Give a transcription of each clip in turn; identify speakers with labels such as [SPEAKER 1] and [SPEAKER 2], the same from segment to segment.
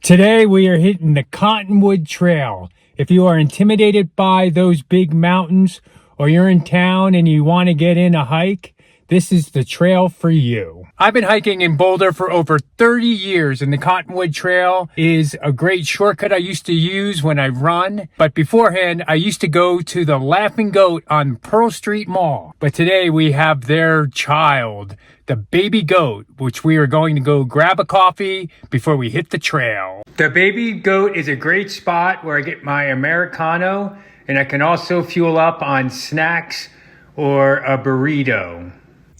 [SPEAKER 1] Today we are hitting the Cottonwood Trail. If you are intimidated by those big mountains or you're in town and you want to get in a hike, this is the trail for you. I've been hiking in Boulder for over 30 years and the Cottonwood Trail is a great shortcut I used to use when I run. But beforehand, I used to go to the Laughing Goat on Pearl Street Mall. But today we have their child, the baby goat, which we are going to go grab a coffee before we hit the trail. The baby goat is a great spot where I get my Americano and I can also fuel up on snacks or a burrito.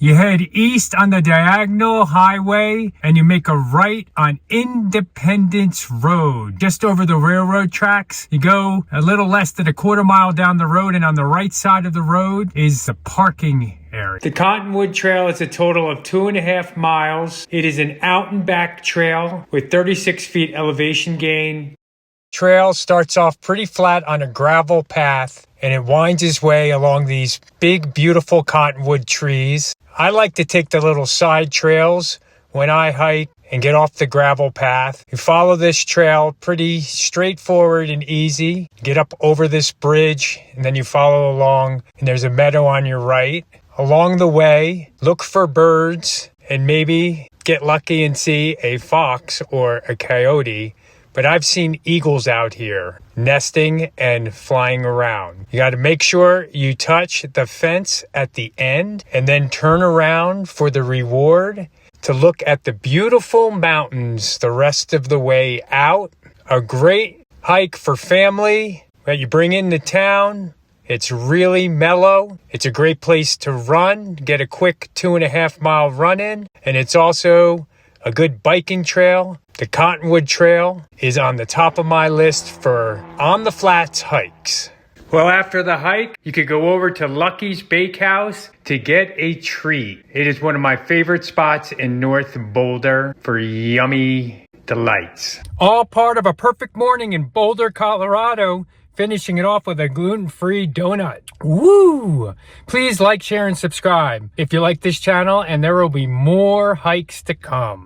[SPEAKER 1] You head east on the diagonal highway and you make a right on Independence Road. Just over the railroad tracks, you go a little less than a quarter mile down the road, and on the right side of the road is the parking area. The Cottonwood Trail is a total of 2.5 miles. It is an out and back trail with 36 feet elevation gain. Trail starts off pretty flat on a gravel path and it winds its way along these big, beautiful cottonwood trees. I like to take the little side trails when I hike and get off the gravel path. You follow this trail pretty straightforward and easy. Get up over this bridge and then you follow along and there's a meadow on your right. Along the way, look for birds and maybe get lucky and see a fox or a coyote. But I've seen eagles out here nesting and flying around. You got to make sure you touch the fence at the end and then turn around for the reward to look at the beautiful mountains the rest of the way out. A great hike for family that you bring into town. It's really mellow. It's a great place to run, get a quick 2.5 mile run in, and it's also a good biking trail. The Cottonwood Trail is on the top of my list for on the flats hikes. Well, after the hike, you could go over to Lucky's Bakehouse to get a treat. It is one of my favorite spots in North Boulder for yummy delights. All part of a perfect morning in Boulder, Colorado, finishing it off with a gluten-free donut. Woo! Please like, share, and subscribe if you like this channel, and there will be more hikes to come.